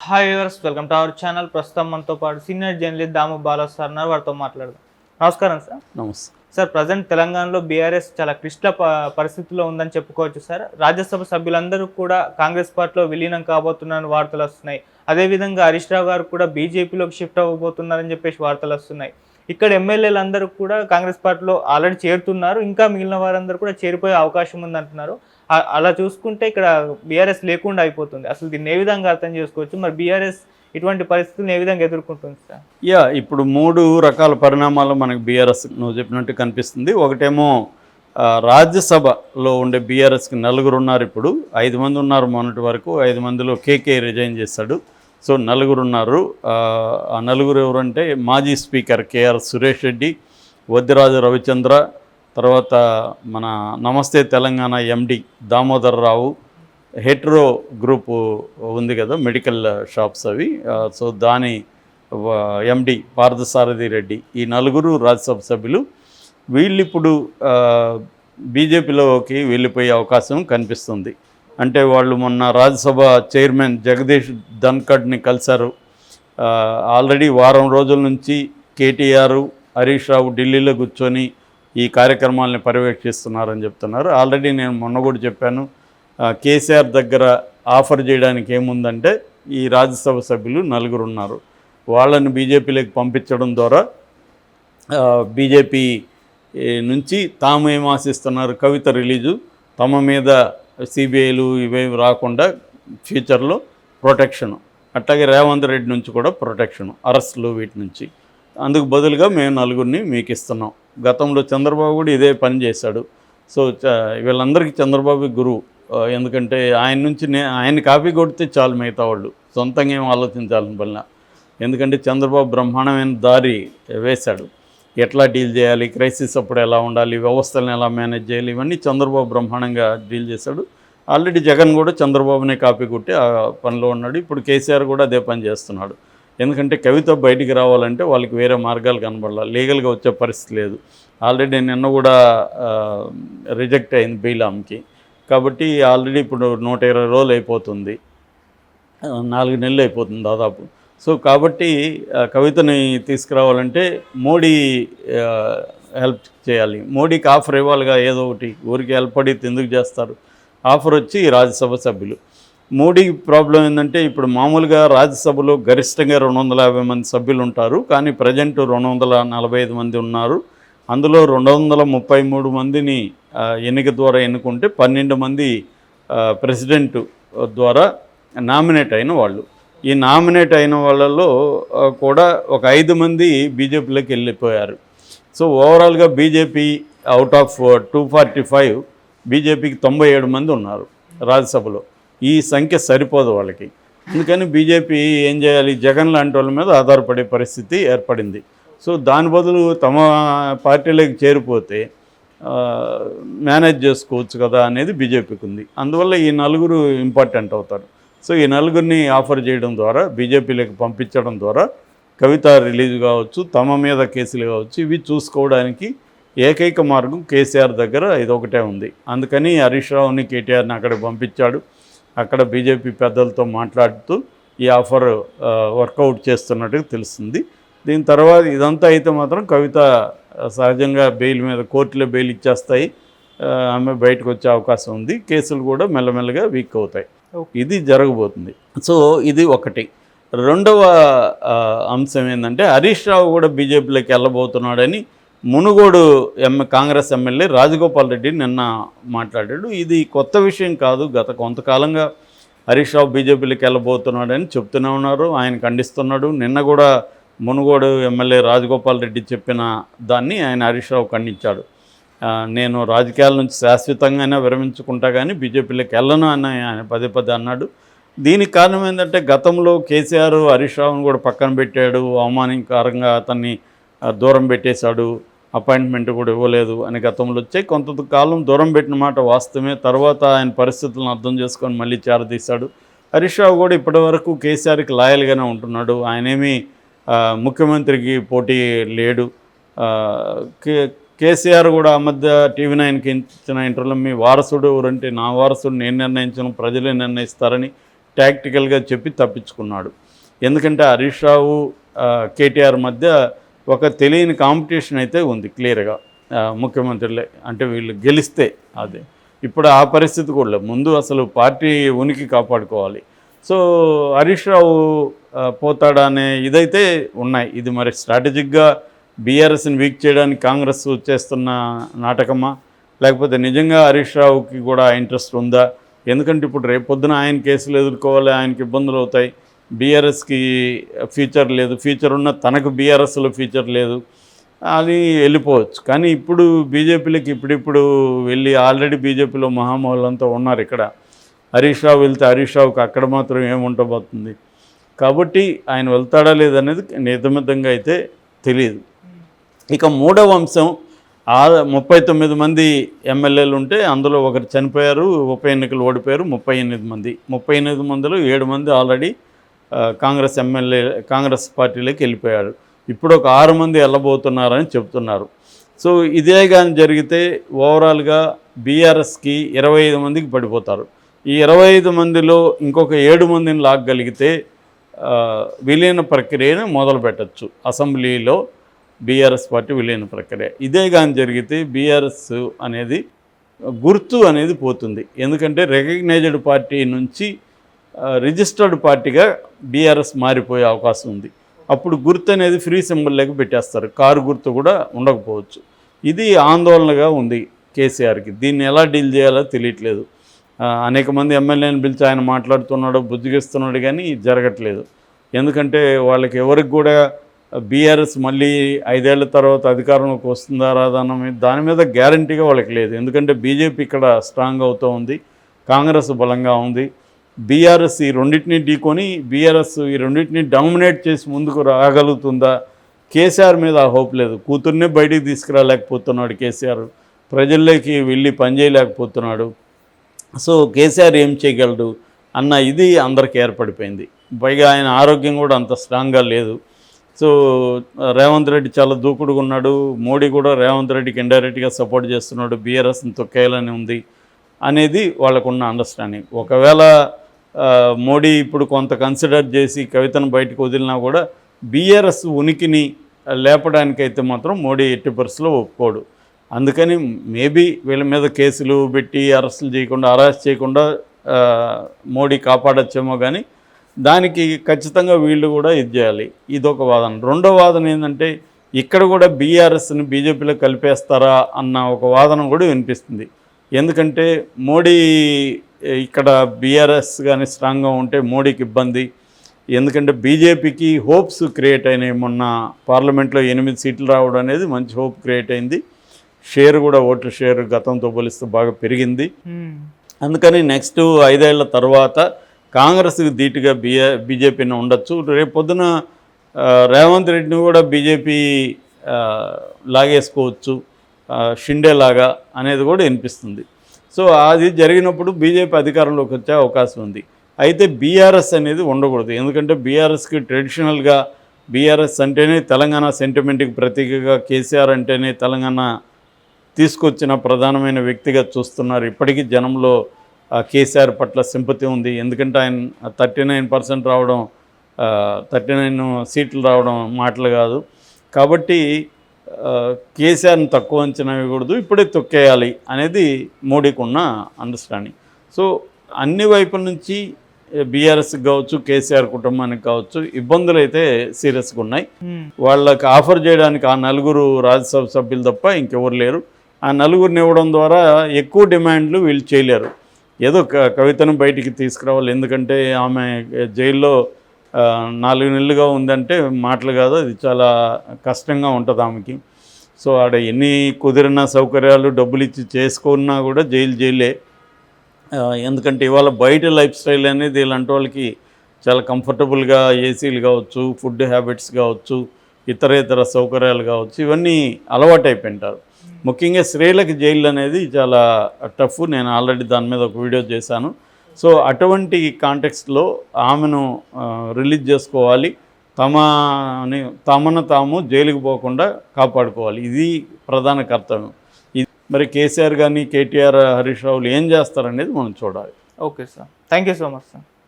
Hi viewers, welcome to our channel. ప్రస్తుతం మనతో పాటు సీనియర్ జర్నలిస్ట్ దాము బాలా సార్ ఉన్నారు. వారితో మాట్లాడదాం. నమస్కారం సార్. నమస్తే సార్, ప్రజెంట్ తెలంగాణలో బీఆర్ఎస్ చాలా క్లిష్ట పరిస్థితిలో ఉందని చెప్పుకోవచ్చు సార్. రాజ్యసభ సభ్యులందరూ కూడా కాంగ్రెస్ పార్టీలో విలీనం కాబోతున్నారని వార్తలు వస్తున్నాయి. అదేవిధంగా హరీష్ రావు గారు కూడా బీజేపీలోకి షిఫ్ట్ అవ్వబోతున్నారని చెప్పేసి వార్తలు వస్తున్నాయి. ఇక్కడ ఎమ్మెల్యేలు అందరూ కూడా కాంగ్రెస్ పార్టీలో ఆల్రెడీ చేరుతున్నారు. ఇంకా మిగిలిన వారందరూ కూడా చేరిపోయే అవకాశం ఉందంటున్నారు. అలా చూసుకుంటే ఇక్కడ బీఆర్ఎస్ లేకుండా అయిపోతుంది. అసలు దీన్ని ఏ విధంగా అర్థం చేసుకోవచ్చు? మరి బీఆర్ఎస్ ఇటువంటి పరిస్థితులను ఏ విధంగా ఎదుర్కొంటుంది సార్? ఇప్పుడు 3 రకాల పరిణామాలు మనకు బీఆర్ఎస్ నువ్వు చెప్పినట్టు కనిపిస్తుంది. ఒకటేమో రాజ్యసభలో ఉండే బీఆర్ఎస్కి 4 ఉన్నారు. ఇప్పుడు 5 మంది ఉన్నారు మొన్నటి వరకు. 5 మందిలో కేకే రిజైన్ చేశాడు. సో 4 ఉన్నారు. ఆ 4 ఎవరంటే మాజీ స్పీకర్ కేఆర్ సురేష్ రెడ్డి, వద్దిరాజు రవిచంద్ర, తర్వాత మన నమస్తే తెలంగాణ ఎండి దామోదర్ రావు, హెట్రో గ్రూపు ఉంది కదా మెడికల్ షాప్స్ అవి, సో దాని ఎండి పార్థసారథి రెడ్డి, ఈ 4 రాజ్యసభ సభ్యులు. వీళ్ళు ఇప్పుడు బీజేపీలోకి వెళ్ళిపోయే అవకాశం కనిపిస్తుంది. అంటే వాళ్ళు మొన్న రాజ్యసభ చైర్మన్ జగదీష్ ధన్ఖడ్ని కలిశారు. ఆల్రెడీ వారం రోజుల నుంచి కేటీఆర్, హరీష్ రావు ఢిల్లీలో కూర్చొని ఈ కార్యక్రమాలని పర్యవేక్షిస్తున్నారని చెప్తున్నారు. ఆల్రెడీ నేను మొన్న కూడా చెప్పాను, కేసీఆర్ దగ్గర ఆఫర్ చేయడానికి ఏముందంటే ఈ రాజ్యసభ సభ్యులు 4 ఉన్నారు, వాళ్ళని బీజేపీలోకి పంపించడం ద్వారా బీజేపీ నుంచి తాము ఏం ఆశిస్తున్నారు, కవిత రిలీజు, తమ మీద సిబిఐలు ఇవేమి రాకుండా ఫ్యూచర్లో ప్రొటెక్షను, అట్లాగే రేవంత్ రెడ్డి నుంచి కూడా ప్రొటెక్షను, అరెస్టులు వీటి నుంచి. అందుకు బదులుగా మేము 4 మీకు ఇస్తున్నాం. గతంలో చంద్రబాబు కూడా ఇదే పని చేశాడు. సో వీళ్ళందరికీ చంద్రబాబు గురువు. ఎందుకంటే ఆయన నుంచి ఆయన కాపీ కొడితే చాలు, మిగతా వాళ్ళు సొంతంగా ఏం ఆలోచించాలని పనిలా. ఎందుకంటే చంద్రబాబు బ్రహ్మాండమైన దారి వేశాడు. ఎట్లా డీల్ చేయాలి, క్రైసిస్ అప్పుడు ఎలా ఉండాలి, వ్యవస్థలను ఎలా మేనేజ్ చేయాలి, ఇవన్నీ చంద్రబాబు బ్రహ్మాండంగా డీల్ చేశాడు. ఆల్రెడీ జగన్ కూడా చంద్రబాబునే కాపీ కొట్టి ఆ పనిలో ఉన్నాడు. ఇప్పుడు కేసీఆర్ కూడా అదే పని చేస్తున్నాడు. ఎందుకంటే కవిత బయటికి రావాలంటే వాళ్ళకి వేరే మార్గాలు కనబడాలి, లీగల్గా వచ్చే పరిస్థితి లేదు. ఆల్రెడీ నిన్న కూడా రిజెక్ట్ అయింది బెయిల్ ఆమెకి. కాబట్టి ఆల్రెడీ ఇప్పుడు 120 రోజులు అయిపోతుంది, 4 నెలలు అయిపోతుంది దాదాపు. సో కాబట్టి కవితని తీసుకురావాలంటే మోడీ హెల్ప్ చేయాలి, మోడీకి ఆఫర్ ఇవ్వాలిగా ఏదో ఒకటి. ఊరికి హెల్ప్ అడిగితే ఎందుకు చేస్తారు? ఆఫర్ వచ్చి రాజ్యసభ సభ్యులు. మోడీ ప్రాబ్లం ఏంటంటే ఇప్పుడు మామూలుగా రాజ్యసభలో గరిష్టంగా 250 మంది సభ్యులు ఉంటారు, కానీ ప్రజెంట్ 245 మంది ఉన్నారు. అందులో 233 మందిని ఎన్నిక ద్వారా ఎన్నుకుంటే 12 మంది ప్రెసిడెంట్ ద్వారా నామినేట్ అయిన వాళ్ళు. ఈ నామినేట్ అయిన వాళ్ళలో కూడా ఒక 5 మంది బీజేపీలోకి వెళ్ళిపోయారు. సో ఓవరాల్గా బీజేపీ అవుట్ ఆఫ్ 245 బీజేపీకి 97 మంది ఉన్నారు రాజ్యసభలో. ఈ సంఖ్య సరిపోదు వాళ్ళకి. అందుకని బీజేపీ ఏం చేయాలి, జగన్ లాంటి వాళ్ళ మీద ఆధారపడే పరిస్థితి ఏర్పడింది. సో దాని బదులు తమ పార్టీలోకి చేరిపోతే మేనేజ్ చేసుకోవచ్చు కదా అనేది బీజేపీకి ఉంది. అందువల్ల ఈ 4 ఇంపార్టెంట్ అవుతారు. సో ఈ 4 ఆఫర్ చేయడం ద్వారా, బీజేపీలోకి పంపించడం ద్వారా కవిత రిలీజ్ కావచ్చు, తమ మీద కేసులు కావచ్చు, ఇవి చూసుకోవడానికి ఏకైక మార్గం కేసీఆర్ దగ్గర ఇదొకటే ఉంది. అందుకని హరీష్ రావుని, కేటీఆర్ని అక్కడికి పంపించాడు. అక్కడ బీజేపీ పెద్దలతో మాట్లాడుతూ ఈ ఆఫర్ వర్కౌట్ చేస్తున్నట్టుగా తెలుస్తుంది. దీని తర్వాత ఇదంతా అయితే మాత్రం కవిత సహజంగా బెయిల్ మీద కోర్టులో బెయిల్ ఇచ్చేస్తాయి, ఆమె బయటకు వచ్చే అవకాశం ఉంది. కేసులు కూడా మెల్లమెల్లగా వీక్ అవుతాయి. ఇది జరగబోతుంది. సో ఇది ఒకటి. రెండవ అంశం ఏంటంటే హరీష్ రావు కూడా బీజేపీలోకి వెళ్ళబోతున్నాడని మునుగోడు కాంగ్రెస్ ఎమ్మెల్యే రాజగోపాల్ రెడ్డి నిన్న మాట్లాడాడు. ఇది కొత్త విషయం కాదు, గత కొంతకాలంగా హరీష్ రావు బీజేపీలోకి వెళ్ళబోతున్నాడని చెప్తూనే ఉన్నారు, ఆయన ఖండిస్తున్నాడు. నిన్న కూడా మునుగోడు ఎమ్మెల్యే రాజగోపాల్ రెడ్డి చెప్పిన దాన్ని ఆయన హరీష్ రావు ఖండించాడు. నేను రాజకీయాల నుంచి శాశ్వతంగానే విరమించుకుంటా కానీ బీజేపీలోకి వెళ్ళను అని ఆయన పదే అన్నాడు. దీనికి కారణం ఏంటంటే గతంలో కేసీఆర్ హరీష్ రావును కూడా పక్కన పెట్టాడు, అవమానకరంగా అతన్ని దూరం పెట్టేశాడు, అపాయింట్మెంట్ కూడా ఇవ్వలేదు అని గతంలో వచ్చాయి. కొంతకాలం దూరం పెట్టిన మాట వాస్తవమే. తర్వాత ఆయన పరిస్థితులను అర్థం చేసుకొని మళ్ళీ చేరదీశాడు. హరీష్ రావు కూడా ఇప్పటివరకు కేసీఆర్కి లాయల్గానే ఉంటున్నాడు. ఆయనేమి ముఖ్యమంత్రికి పోటీ లేడు. కేసీఆర్ కూడా ఆ మధ్య టీవీ9కి ఇచ్చిన ఇంటర్వ్యూలో మీ వారసుడు ఎవరంటే, నా వారసుడు నేను నిర్ణయించను, ప్రజలే నిర్ణయిస్తారని టాక్టికల్గా చెప్పి తప్పించుకున్నాడు. ఎందుకంటే హరీష్ రావు కేటీఆర్ మధ్య ఒక తెలియని కాంపిటీషన్ అయితే ఉంది క్లియర్గా, ముఖ్యమంత్రులే అంటే వీళ్ళు గెలిస్తే. అదే ఇప్పుడు ఆ పరిస్థితి కూడా లేదు. ముందు అసలు పార్టీ ఉనికి కాపాడుకోవాలి. సో హరీష్ రావు పోతాడా అనే ఇదైతే ఉన్నాయి. ఇది మరి స్ట్రాటజిక్గా బీఆర్ఎస్ని వీక్ చేయడానికి కాంగ్రెస్ చేస్తున్న నాటకమా, లేకపోతే నిజంగా హరీష్ రావుకి కూడా ఇంట్రెస్ట్ ఉందా? ఎందుకంటే ఇప్పుడు రేపొద్దున ఆయన కేసులు ఎదుర్కోవాలి, ఆయనకి ఇబ్బందులు అవుతాయి, బీఆర్ఎస్కి ఫ్యూచర్ లేదు, ఫ్యూచర్ ఉన్న తనకు బీఆర్ఎస్లో ఫ్యూచర్ లేదు అని వెళ్ళిపోవచ్చు. కానీ ఇప్పుడు బీజేపీలోకి ఇప్పుడిప్పుడు వెళ్ళి ఆల్రెడీ బీజేపీలో మహామహులంతా ఉన్నారు. ఇక్కడ హరీష్ రావు వెళ్తే హరీష్ రావుకి అక్కడ మాత్రం ఏముండబోతుంది. కాబట్టి ఆయన వెళ్తాడా లేదనేది నిజమితంగా అయితే తెలియదు. ఇక మూడవ అంశం, 39 మంది ఎమ్మెల్యేలు ఉంటే అందులో ఒకరు చనిపోయారు, ఉప ఎన్నికలు ఓడిపోయారు. 38 మందిలో 7 మంది ఆల్రెడీ కాంగ్రెస్ పార్టీలోకి వెళ్ళిపోయారు. ఇప్పుడు ఒక 6 మంది వెళ్ళబోతున్నారని చెప్తున్నారు. సో ఇదే కానీ జరిగితే ఓవరాల్గా బీఆర్ఎస్కి 25 మందికి పడిపోతారు. ఈ 25 మందిలో ఇంకొక 7 మందిని లాగగలిగితే విలీన ప్రక్రియను మొదలు పెట్టచ్చు. అసెంబ్లీలో బీఆర్ఎస్ పార్టీ విలీన ప్రక్రియ. ఇదే కానీ జరిగితే బీఆర్ఎస్ అనేది గుర్తు అనేది పోతుంది. ఎందుకంటే రికగ్నైజ్డ్ పార్టీ నుంచి రిజిస్టర్డ్ పార్టీగా బీఆర్ఎస్ మారిపోయే అవకాశం ఉంది. అప్పుడు గుర్తు అనేది ఫ్రీ సింబల్లోకి పెట్టేస్తారు. కారు గుర్తు కూడా ఉండకపోవచ్చు. ఇది ఆందోళనగా ఉంది కేసీఆర్కి. దీన్ని ఎలా డీల్ చేయాలో తెలియట్లేదు. అనేక మంది ఎమ్మెల్యేని పిలిచి ఆయన మాట్లాడుతున్నాడు, బుజ్జిగిస్తున్నాడు, కానీ జరగట్లేదు. ఎందుకంటే వాళ్ళకి ఎవరికి కూడా బీఆర్ఎస్ మళ్ళీ 5 ఏళ్ల తర్వాత అధికారంలోకి వస్తుందా రాదా దాని మీద గ్యారంటీగా వాళ్ళకి లేదు. ఎందుకంటే బీజేపీ ఇక్కడ స్ట్రాంగ్ అవుతూ ఉంది, కాంగ్రెస్ బలంగా ఉంది. బీఆర్ఎస్ ఈ రెండింటినీ ఢీకొని బీఆర్ఎస్ ఈ రెండింటినీ డామినేట్ చేసి ముందుకు రాగలుగుతుందా? కేసీఆర్ మీద ఆ హోప్ లేదు. కూతుర్నే బయటికి తీసుకురాలేకపోతున్నాడు కేసీఆర్, ప్రజల్లోకి వెళ్ళి పనిచేయలేకపోతున్నాడు. సో కేసీఆర్ ఏం చేయగలడు అన్న ఇది అందరికీ ఏర్పడిపోయింది. పైగా ఆయన ఆరోగ్యం కూడా అంత స్ట్రాంగ్గా లేదు. సో రేవంత్ రెడ్డి చాలా దూకుడుగా ఉన్నాడు. మోడీ కూడా రేవంత్ రెడ్డికి ఇండైరెక్ట్గా సపోర్ట్ చేస్తున్నాడు, బీఆర్ఎస్ని తొక్కేయాలని ఉంది అనేది వాళ్ళకున్న అండర్స్టాండింగ్. ఒకవేళ మోడీ ఇప్పుడు కొంత కన్సిడర్ చేసి కవితను బయటకు వదిలినా కూడా బీఆర్ఎస్ ఉనికిని లేపడానికైతే మాత్రం మోడీ ఎట్టి పరిస్థితుల్లో ఒప్పుకోడు. అందుకని మేబీ వీళ్ళ మీద కేసులు పెట్టి అరెస్ట్ చేయకుండా మోడీ కాపాడచ్చేమో, కానీ దానికి ఖచ్చితంగా వీళ్ళు కూడా ఇది చేయాలి. ఇదొక వాదన. రెండో వాదన ఏంటంటే ఇక్కడ కూడా బీఆర్ఎస్ని బీజేపీలో కలిపేస్తారా అన్న ఒక వాదన కూడా వినిపిస్తుంది. ఎందుకంటే మోడీ ఇక్కడ బీఆర్ఎస్ కానీ స్ట్రాంగ్గా ఉంటే మోడీకి ఇబ్బంది. ఎందుకంటే బీజేపీకి హోప్స్ క్రియేట్ అయినాయి. మొన్న పార్లమెంట్లో 8 సీట్లు రావడం అనేది మంచి హోప్ క్రియేట్ అయింది. షేర్ కూడా, ఓట్ల షేర్ గతంతో పోలిస్తే బాగా పెరిగింది. అందుకని నెక్స్ట్ 5 ఏళ్ల తర్వాత కాంగ్రెస్కి ధీటుగా బీజేపీని ఉండొచ్చు. రేపొద్దున రేవంత్ రెడ్డిని కూడా బీజేపీ లాగేసుకోవచ్చు, షిండే లాగా అనేది కూడా వినిపిస్తుంది. సో అది జరిగినప్పుడు బీజేపీ అధికారంలోకి వచ్చే అవకాశం ఉంది. అయితే బీఆర్ఎస్ అనేది ఉండకూడదు. ఎందుకంటే బీఆర్ఎస్కి ట్రెడిషనల్గా బీఆర్ఎస్ అంటేనే తెలంగాణ సెంటిమెంట్కి ప్రతీకగా, కేసీఆర్ అంటేనే తెలంగాణ తీసుకొచ్చిన ప్రధానమైన వ్యక్తిగా చూస్తున్నారు. ఇప్పటికీ జనంలో కేసీఆర్ పట్ల సింపతి ఉంది. ఎందుకంటే ఆయన 39% రావడం, 39 సీట్లు రావడం మాటలు కాదు. కాబట్టి కేసీఆర్ని తక్కువ అంచనా వేయకూడదు, ఇప్పుడే తొక్కేయాలి అనేది మోడీకి ఉన్న అండర్స్టాండింగ్. సో అన్ని వైపుల నుంచి బీఆర్ఎస్కి కావచ్చు, కేసీఆర్ కుటుంబానికి కావచ్చు ఇబ్బందులు అయితే సీరియస్గా ఉన్నాయి. వాళ్ళకి ఆఫర్ చేయడానికి ఆ 4 రాజ్యసభ సభ్యులు తప్ప ఇంకెవరు లేరు. ఆ 4 ఇవ్వడం ద్వారా ఎక్కువ డిమాండ్లు వీళ్ళు చేయలేరు. ఏదో కవితను బయటికి తీసుకురావాలి. ఎందుకంటే ఆమె జైల్లో 4 నెలలుగా ఉందంటే మాటలు కాదు, అది చాలా కష్టంగా ఉంటుంది ఆమెకి. సో ఆడ ఎన్ని కుదిరిన సౌకర్యాలు డబ్బులు ఇచ్చి చేసుకున్నా కూడా జైలే. ఎందుకంటే ఇవాళ బయట లైఫ్ స్టైల్ అనేది ఇలాంటి వాళ్ళకి చాలా కంఫర్టబుల్గా, ఏసీలు కావచ్చు, ఫుడ్ హ్యాబిట్స్ కావచ్చు, ఇతర సౌకర్యాలు కావచ్చు, ఇవన్నీ అలవాటు అయిపోయింటారు. ముఖ్యంగా స్త్రీలకు జైలు అనేది చాలా టఫ్. నేను ఆల్రెడీ దాని మీద ఒక వీడియో చేశాను. సో అటువంటి కాంటెక్స్ట్లో ఆమెను రిలీజ్ చేసుకోవాలి, తమను తాము జైలుకు పోకుండా కాపాడుకోవాలి. ఇది ప్రధాన కర్తవ్యం. ఇది మరి కేసీఆర్ కానీ, కేటీఆర్, హరీష్ రావులు ఏం చేస్తారనేది మనం చూడాలి. Okay sir, thank you so much sir.